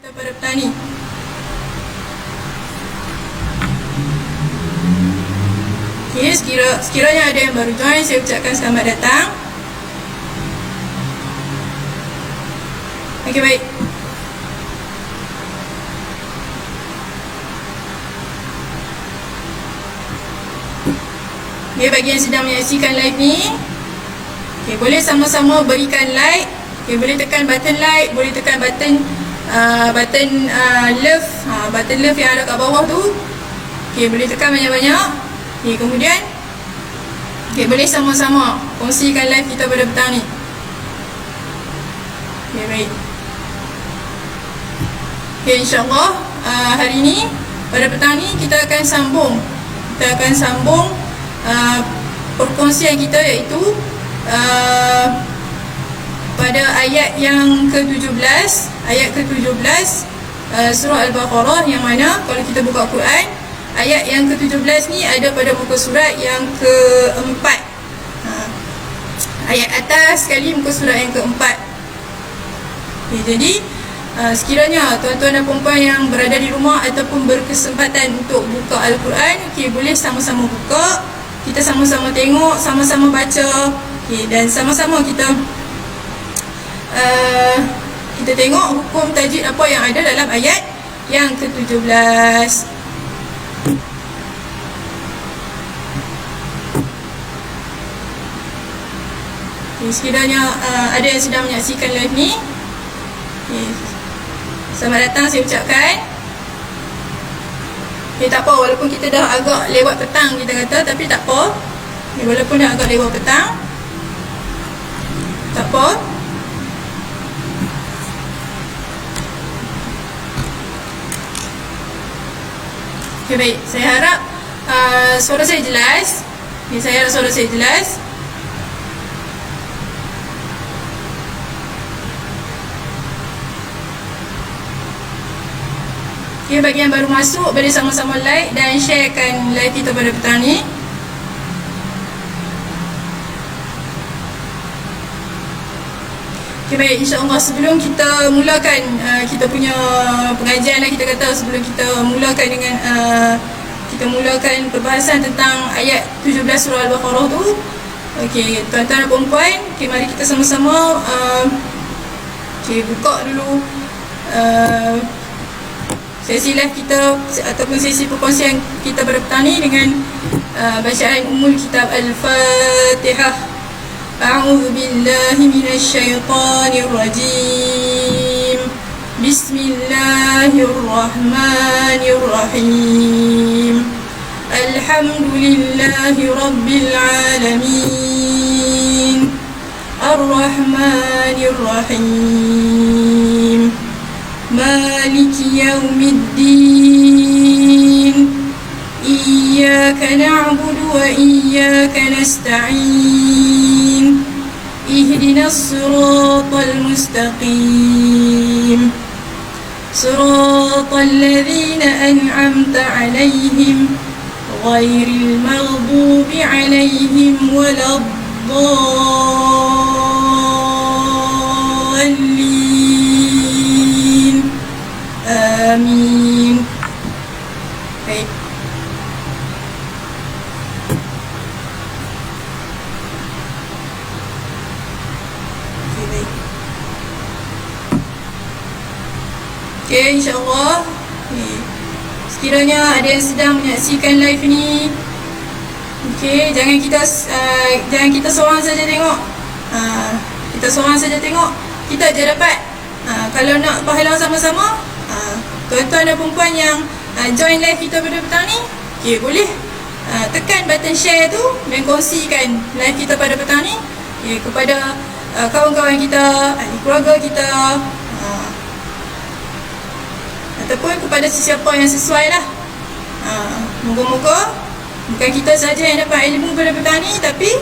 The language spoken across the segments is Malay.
Pada petani. Okay, sekiranya ada yang baru join, saya ucapkan selamat datang. Okey, baik. Okay, bagi yang sedang menyaksikan live ni, okay, boleh sama-sama berikan like. Okay, boleh tekan button like, boleh tekan button love, button love yang ada kat bawah tu. Okay, boleh tekan banyak-banyak. Okay, kemudian boleh sama-sama kongsikan live kita pada petang ni. Okay, baik. Okay, insyaAllah hari ni, pada petang ni kita akan sambung perkongsian kita, iaitu pada ayat yang ke-17, surah Al-Baqarah, yang mana kalau kita buka Quran, ayat yang ke-17 ni ada pada muka surat yang ke-4. Ayat atas sekali muka surat yang ke-4. Okay, jadi sekiranya tuan-tuan dan puan-puan yang berada di rumah ataupun berkesempatan untuk buka Al-Quran, okay, boleh sama-sama buka, kita sama-sama tengok, sama-sama baca, okay, dan sama-sama kita tengok hukum tajwid apa yang ada dalam ayat yang ke-17. Okay, sekiranya ada yang sedang menyaksikan live ni, okay, selamat datang saya ucapkan. Okay, tak apa, walaupun kita dah agak lewat petang kita kata, tapi tak apa. Okay, walaupun dah agak lewat petang, tak apa. Okay, baik. Saya harap suara saya jelas. Okay, saya harap suara saya jelas. Okay, bagi yang baru masuk, boleh sama-sama like dan sharekan live kita pada petang ni. Okay, baik, insyaAllah sebelum kita mulakan kita punya pengajian lah, kita kata sebelum kita mulakan dengan kita mulakan perbahasan tentang ayat 17 surah Al-Baqarah tu. Okay, tuan-tuan dan puan-puan, okay, mari kita sama-sama buka dulu sesi live kita ataupun sesi perkongsian kita pada petang ni dengan bacaan Ummul Kitab Al-Fatihah. A'udzu billahi minasy syaithanir rajim. Bismillahirrahmanirrahim. Alhamdulillahi rabbil alamin. Ar-Rahmanir Rahim. Maliki yaumiddin. Iyyaka na'budu wa iyyaka nasta'in. Ihdinas siratal mustaqim. Siratal ladzina an'amta 'alaihim ghairil maghdubi 'alaihim waladdallin. Amin. Baik. Okay, insyaAllah. Okay. Sekiranya ada yang sedang menyaksikan live ni, okay, jangan kita seorang saja tengok. Kita seorang saja tengok, kita je dapat. Kalau nak pahala sama-sama, tuan-tuan dan perempuan yang join live kita pada petang ni, okay, boleh tekan button share tu dan kongsikan live kita pada petang ni, okay, kepada kawan-kawan kita, ahli keluarga kita, ataupun kepada sesiapa yang sesuai lah. Moga-moga bukan kita saja yang dapat ilmu pada petang ni, tapi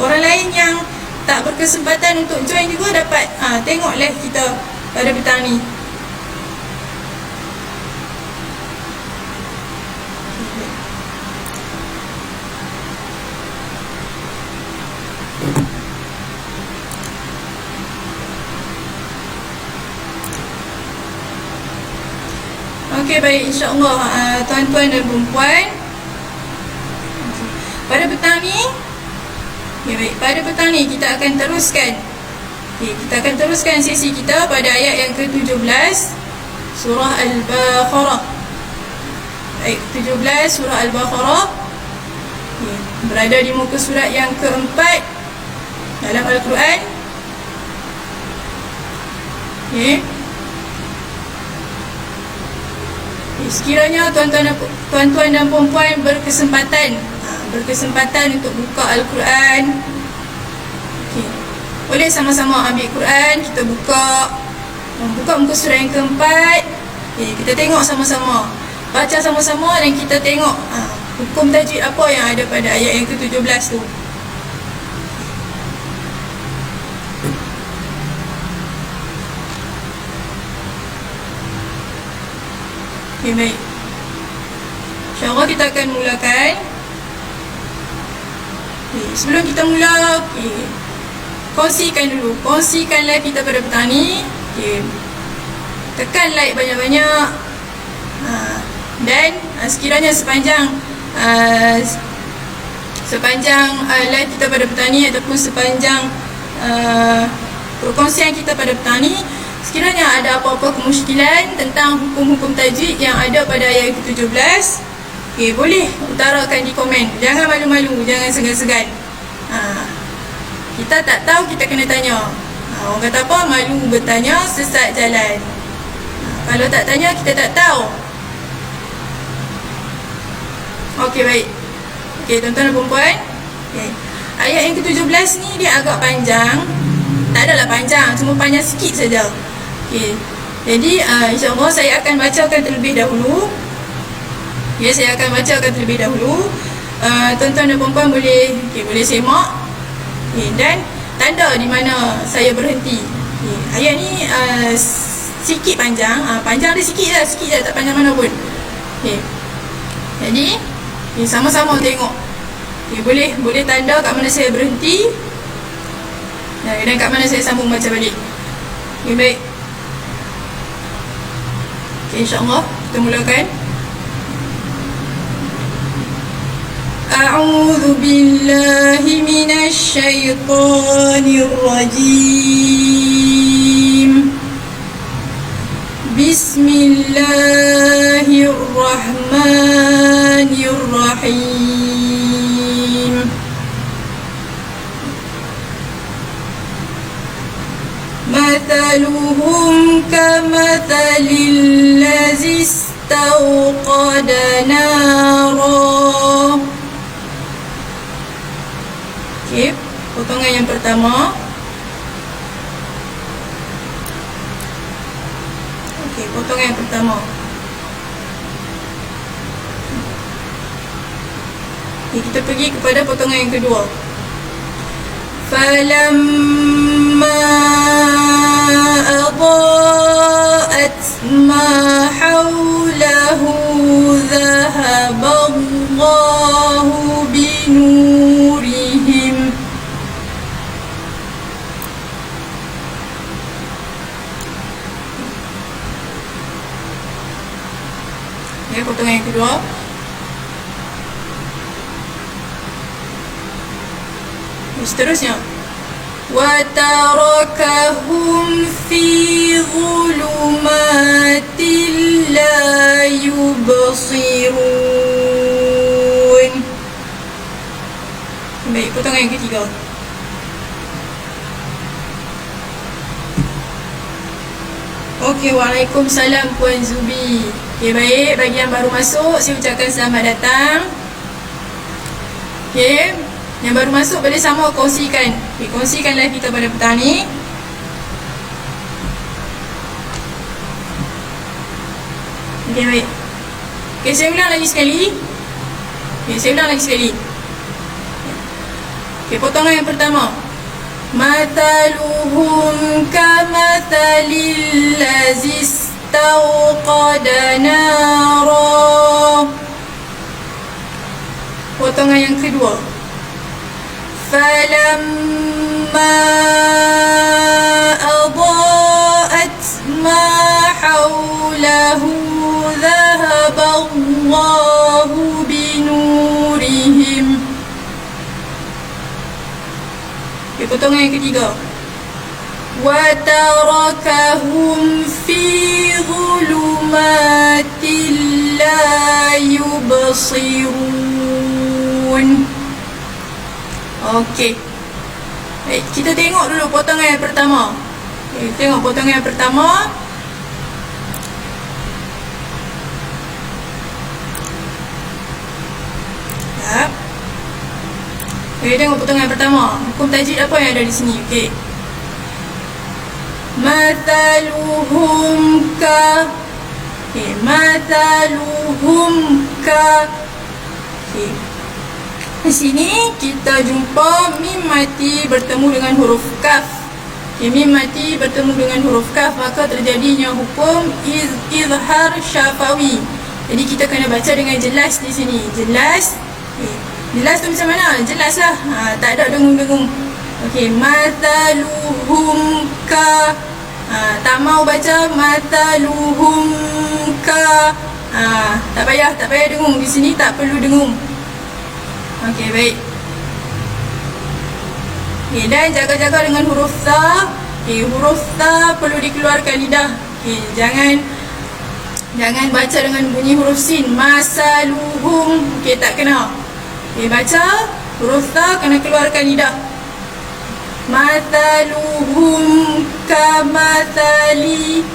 orang lain yang tak berkesempatan untuk join juga dapat tengok live kita pada petang ni. Okey, baik, insya-Allah tuan-tuan dan puan-puan. Pada petang ni, baik, pada petang ni kita akan teruskan. Kita akan teruskan sesi kita pada ayat yang ke-17 surah Al-Baqarah. Ayat 17 surah Al-Baqarah. Berada di muka surat yang keempat dalam Al-Quran. Sekiranya tuan-tuan dan puan-puan berkesempatan untuk buka Al-Quran, boleh sama-sama ambil Quran, kita buka muka surat yang keempat. Kita tengok sama-sama, baca sama-sama, dan kita tengok hukum tajwid apa yang ada pada ayat yang ke-17 tu. Baik, InsyaAllah kita akan mulakan. Sebelum kita mula, kongsikan live kita pada petang ni. Tekan like banyak-banyak. Dan sekiranya sepanjang live kita pada petang ni, ataupun sepanjang perkongsian kita pada petang ni, sekiranya ada apa-apa kemusykilan tentang hukum-hukum tajwid yang ada pada ayat ke-17, boleh utarakan di komen. Jangan malu-malu, jangan segan-segan. Kita tak tahu, kita kena tanya. Orang kata apa? Malu bertanya, sesat jalan. Kalau tak tanya, kita tak tahu. Okey, baik. Okey, tuan-tuan dan puan-puan. Ayat yang ke-17 ni dia agak panjang. Tak adalah panjang, cuma panjang sikit saja. Jadi insya-Allah saya akan bacakan terlebih dahulu. Saya akan bacakan terlebih dahulu. Tuan-tuan dan puan-puan boleh semak. Dan tanda di mana saya berhenti. Ayat ni sikit panjang. Panjang dia sikit je, tak panjang mana pun. Jadi sama-sama tengok. Boleh tanda kat mana saya berhenti, dan kat mana saya sambung baca balik. Baik. InsyaAllah kita mulakan. A'udzu billahi minasy syaithanir rajim. Bismillahirrahmanirrahim. Mathaluhum kamathalil ladzi istawqada nara. Potongan yang pertama. Potongan yang pertama. Kita pergi kepada potongan yang kedua. فَلَمَّا أَضَاءَتْ مَا حَوْلَهُ ذَهَبَ اللَّهُ بِنُورِهِمْ. Potongan yang kedua. Seterusnya, وَتَرَكَهُمْ فِي ظُلُمَاتٍ لَا يُبْصِرُونَ. Baik, potongan yang ketiga. Okey, waalaikumsalam Puan Zubi. Okey, baik, bagi yang baru masuk, saya ucapkan selamat datang. Okey, yang baru masuk boleh sama kongsikan. Kongsikan live kita pada petang ni. Okey, baik. Okey, saya ulang lagi sekali. Okey, potongan yang pertama. Mathaluhum kamathalil ladzi istawqada nara. Potongan yang kedua. فَلَمَّا أَضَاءَتْ مَا حَوْلَهُ ذَهَبَ yang ketiga. Wa tarakahum fi dhulumatin la yubsirun. Okey. Baik, kita tengok dulu potongan yang pertama. Okay, tengok potongan yang pertama. Ya. Okay, tengok potongan yang pertama. Hukum tajwid apa yang ada di sini? Okey. Mathaluhum ka. Okey, mathaluhum ka. Okey. Di sini kita jumpa mim mati bertemu dengan huruf kaf. Okay, mim mati bertemu dengan huruf kaf, maka terjadinya hukum izhar syafawi. Jadi kita kena baca dengan jelas di sini. Jelas. Okay. Jelas tu macam mana? Jelas lah. Tak ada dengung-dengung. Okey, mathaluhum ka. Tak mau baca mathaluhum ka. Tak payah dengung. Di sini tak perlu dengung. Okey, baik. Okay, dan jaga-jaga dengan huruf tha. Okay, huruf tha perlu dikeluarkan lidah. Okay, jangan baca dengan bunyi huruf sin. Masaluhum. Okay, tak kena. Okay, baca huruf tha kena keluarkan lidah. Mathaluhum kamathali.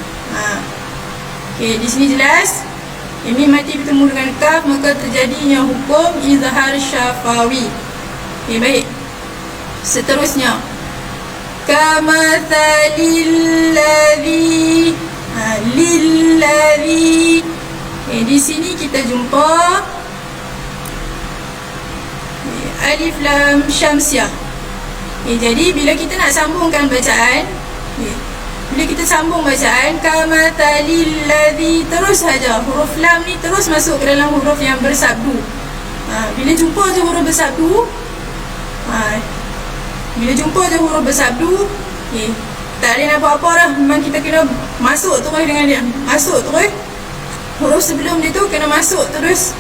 Okay, di sini jelas. Mim mati bertemu dengan kaf, maka terjadinya hukum izhar syafawi. Okay, baik. Seterusnya, kamathalil ladzi. Lilladzi. Okay, di sini kita jumpa alif lam syamsiah. Okay, jadi bila kita nak sambungkan bacaan, bila kita sambung bacaan kamathalil ladzi, terus saja huruf lam ni terus masuk ke dalam huruf yang bersabdu. Bila jumpa je huruf bersabdu, okay, tak ada nak buat apa dah. Memang kita kena masuk terus dengan dia. Masuk terus. Huruf sebelum dia tu kena masuk terus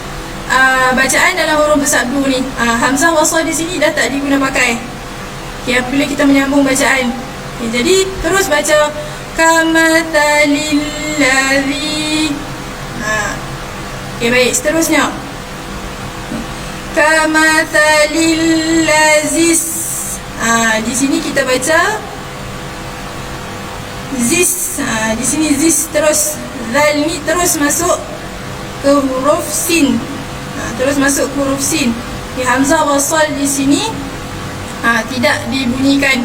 bacaan dalam huruf bersabdu ni. Hamzah wasal di sini dah tak diguna pakai. Okay, apabila kita menyambung bacaan. Okay, jadi terus baca kamathalil ladzi. Okay, baik. Seterusnya, kamathalil lazis. Di sini kita baca zis. Di sini zis terus. Zal ni terus masuk ke huruf sin. Terus masuk ke huruf sin. Okay, hamzah wasal di sini tidak dibunyikan.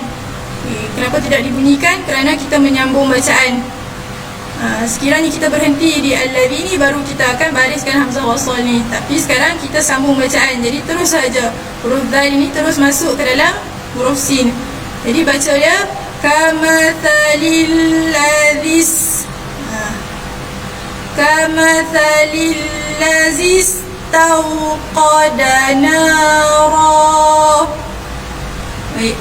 Kenapa tidak dibunyikan? Kerana kita menyambung bacaan. Sekiranya kita berhenti di alladzi ni, baru kita akan bariskan hamzah wasal ni. Tapi sekarang kita sambung bacaan. Jadi terus saja huruf zal ni terus masuk ke dalam huruf sin. Jadi baca dia kamathalil ladzis. Kamathalil ladzis tawqada nara. Baik.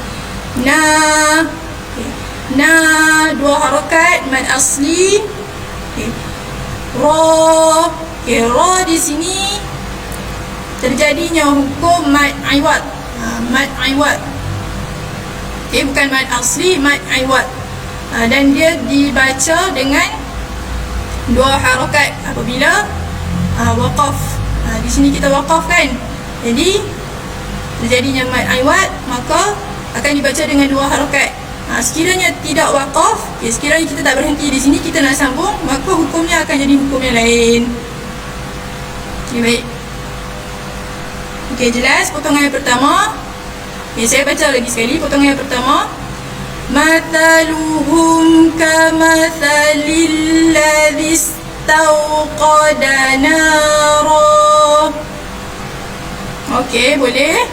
Na dua harakat mad asli. Ra. Ra di sini terjadinya hukum mad aiwad. Mad aiwad. Bukan mad asli, mad aiwad. Dan dia dibaca dengan dua harakat apabila waqaf. Di sini kita waqaf kan. Jadi terjadinya mad aiwad, maka akan dibaca dengan dua harakat. Sekiranya tidak waqaf, sekiranya kita tak berhenti di sini, kita nak sambung, maka hukumnya akan jadi hukum yang lain. Okay, baik. Okay, jelas potongan yang pertama. Okay, saya baca lagi sekali potongan yang pertama. Mathaluhum kamathalil ladzi istawqada nara. Okay, boleh.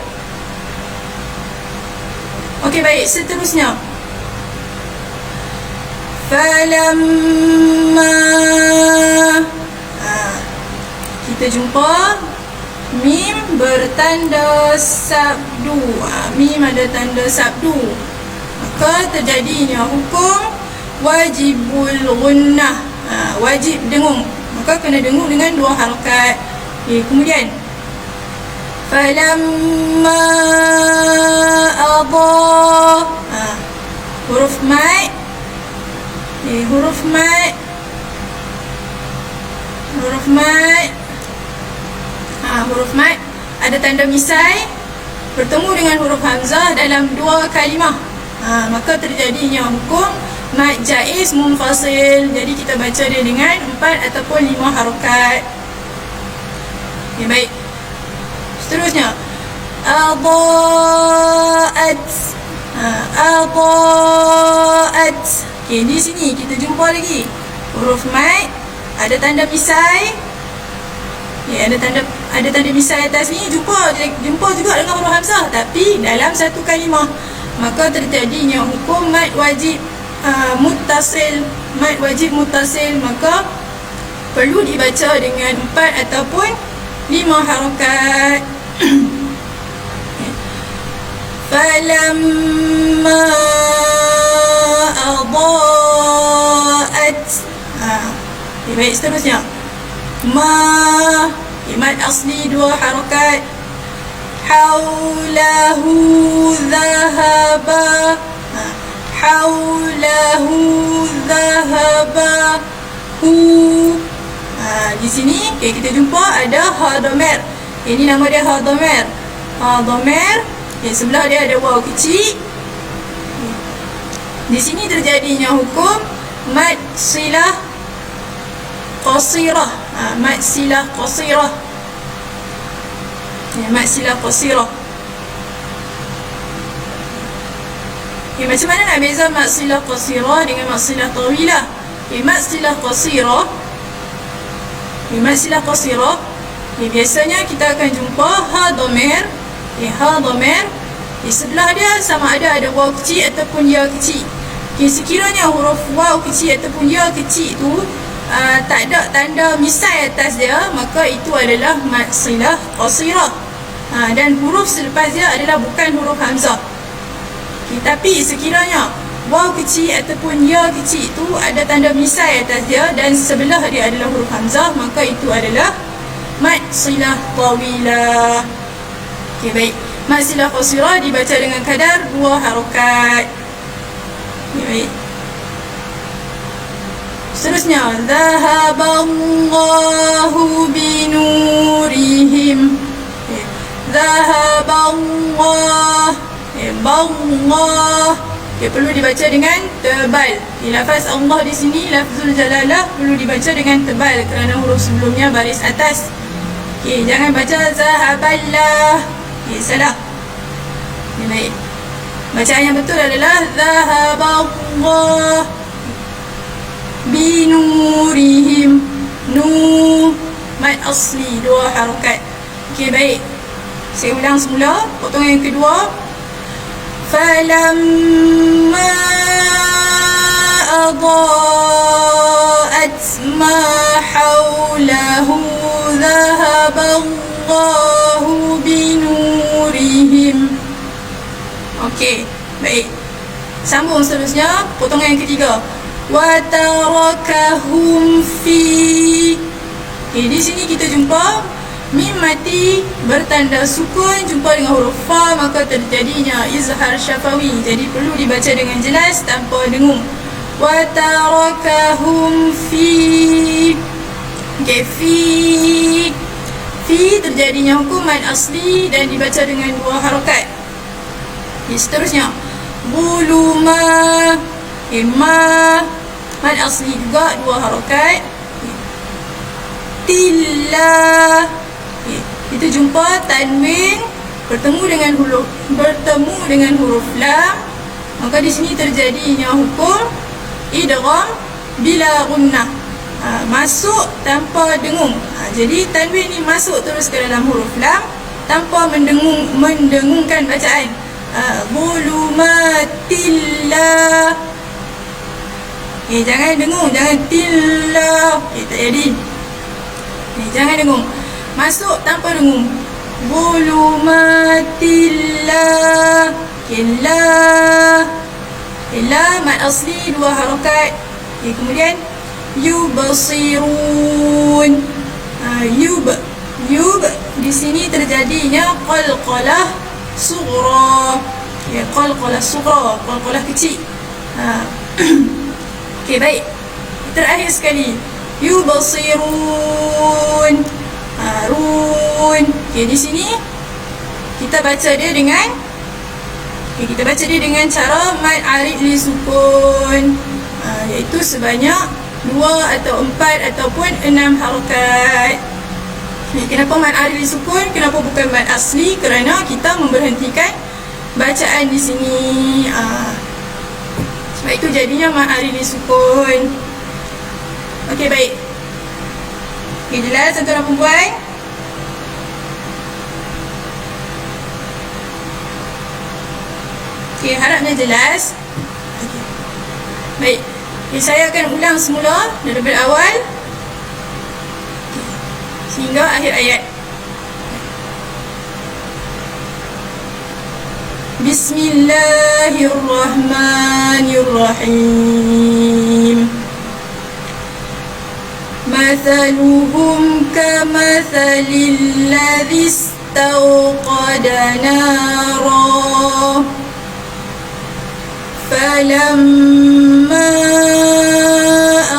Okey, baik. Seterusnya, falamma. Kita jumpa mim bertanda sabdu. Mim ada tanda sabdu, maka terjadinya hukum wajibul gunnah. Wajib dengung, maka kena dengung dengan dua harakat. Kemudian Falamma adha. Huruf mat. Huruf mat. Huruf mat. Huruf mat ada tanda misai bertemu dengan huruf hamzah dalam dua kalimah. Maka terjadinya hukum mat jaiz munfasil. Jadi kita baca dia dengan 4 ataupun 5 harokat. Okay, baik. Seterusnya adaat. Adaat. Okay, di sini kita jumpa lagi huruf mat ada tanda misai. Ya, ada tanda misai atas ni, jumpa juga dengan huruf hamzah tapi dalam satu kalimah. Maka terjadinya hukum mad wajib muttasil. Mad wajib muttasil, maka perlu dibaca dengan 4 ataupun 5 harakat. Falamma adaat. Baik, seterusnya ma. Mad asli 2 harakat. Haulahu dhahaba. Haulahu dhahaba. Di sini kita jumpa ada ha dhamir. Ini nama dia ha dhamir. Ha dhamir. Sebelah dia ada waw kecil. Di sini terjadinya hukum mad silah qasirah. Mad silah qasirah. Mad silah qasirah. Macam mana nak beza mad silah qasirah dengan mad silah tawilah? Mad silah qasirah, mad silah qasirah, biasanya kita akan jumpa ha dhamir. Ha dhamir, sebelah dia sama ada waw kecil ataupun ya kecil. Sekiranya huruf waw kecil ataupun ya kecil tu tak ada tanda misai atas dia, maka itu adalah mad silah qasirah. Dan huruf selepas dia adalah bukan huruf hamzah. Tapi sekiranya waw kecil ataupun ya kecil tu ada tanda misai atas dia dan sebelah dia adalah huruf hamzah, maka itu adalah mad silah tawilah. Okey, baik. Mad silah qasirah dibaca dengan kadar 2 harakat. Baik. Seterusnya dhahaballahu binurihim. Dhahaballah. Ballah. Perlu dibaca dengan tebal. Lafaz Allah di sini, lafzul jalalah, perlu dibaca dengan tebal kerana huruf sebelumnya baris atas. Jangan baca zahaballah. Salah. Baik. Bacaan yang betul adalah zahaballah binurihim. Nu mad asli 2 harakat. Baik. Saya ulang semula potongan yang kedua. Falamma adaat ma hawlahu dhahaballahu binurihim. Okey, baik. Sambung seterusnya, potongan yang ketiga. Wa tarakahum fi. Di sini kita jumpa mim mati bertanda sukun jumpa dengan huruf fa, maka terjadinya izhar syafawi. Jadi perlu dibaca dengan jelas tanpa dengung. Wa tarakahum fi. Fi terjadinya hukum mad asli dan dibaca dengan 2 harakat. Seterusnya buluma. Ma mad asli juga 2 harakat. Tilla. Kita jumpa tanwin bertemu dengan huruf lam, maka di sini terjadinya hukum idgham bila gunnah. Masuk tanpa dengung. Jadi tanwin ni masuk terus ke dalam huruf lam tanpa mendengungkan bacaan. Zulumatillah. Jangan dengung, jangan tillah. Tak jadi. Jangan dengung. Masuk tanpa dengung. Zulumatillah. La. La mad asli 2 harakat. Kemudian yubsirun. Yub, di sini terjadinya qalqalah sughra. Ya, qalqalah sughra, qalqalah kecil. Okey, baik. Terakhir sekali. Yubsirun. Run. Okey, di sini kita baca dia dengan cara mad arid li sukun, iaitu sebanyak 2 atau 4 ataupun 6 harakat. Kenapa mad arid li sukun? Kenapa bukan mad asli? Kerana kita memberhentikan bacaan di sini. Sebab itu jadinya mad arid li sukun. Okey, baik. Okey, jelas tuan-tuan dan puan-puan? Okey, harapnya jelas. Okay. Baik. Okay, saya akan ulang semula daripada awal sehingga akhir ayat. Bismillahirrahmanirrahim. Mathaluhum kamathalil ladzi istawqada nara فلما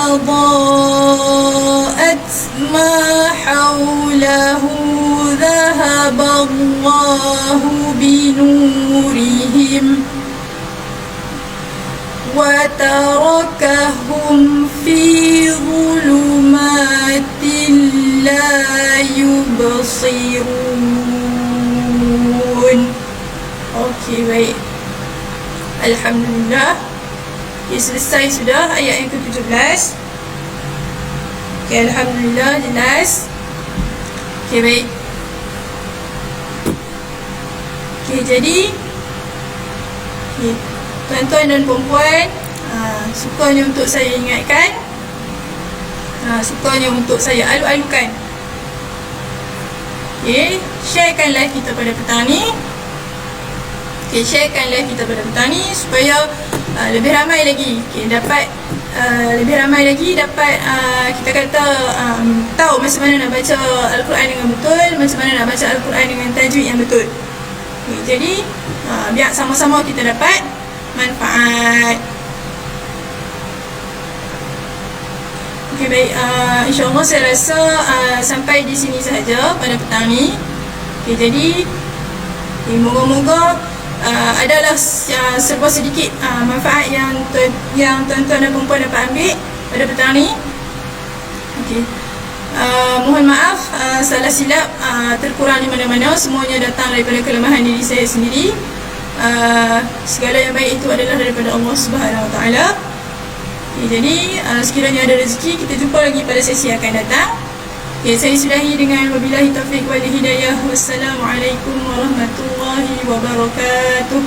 أضاءت ما حوله ذهب الله بنورهم وتركهم في ظلمات لا يبصرون. Okey, baik. Alhamdulillah. Okay, selesai sudah ayat yang ke-17. Okay, Alhamdulillah, jelas. Okay, baik. Okay, jadi okay, tuan-tuan dan puan-puan, sukanya untuk saya ingatkan, sukanya untuk saya alu-alukan. Okay, sharekan live kita pada petang ni. Okay, sharekan live kita pada petang ni supaya lebih ramai lagi dapat kita kata tahu macam mana nak baca Al-Quran dengan betul, macam mana nak baca Al-Quran dengan tajwid yang betul. Okay, jadi biar sama-sama kita dapat manfaat. Okay, baik. InsyaAllah saya rasa sampai di sini sahaja pada petang ni. Okay, jadi moga-moga adalah serba sedikit manfaat yang tuan-tuan dan perempuan dapat ambil pada petang ni. Okay. Mohon maaf salah silap, terkurang di mana-mana. Semuanya datang daripada kelemahan diri saya sendiri. Segala yang baik itu adalah daripada Allah Subhanahu Wa Taala. Okay, jadi sekiranya ada rezeki, kita jumpa lagi pada sesi akan datang. Okay, saya sudahi dengan wabillahi taufiq wal hidayah. Wassalamualaikum warahmatullahi wabarakatuh.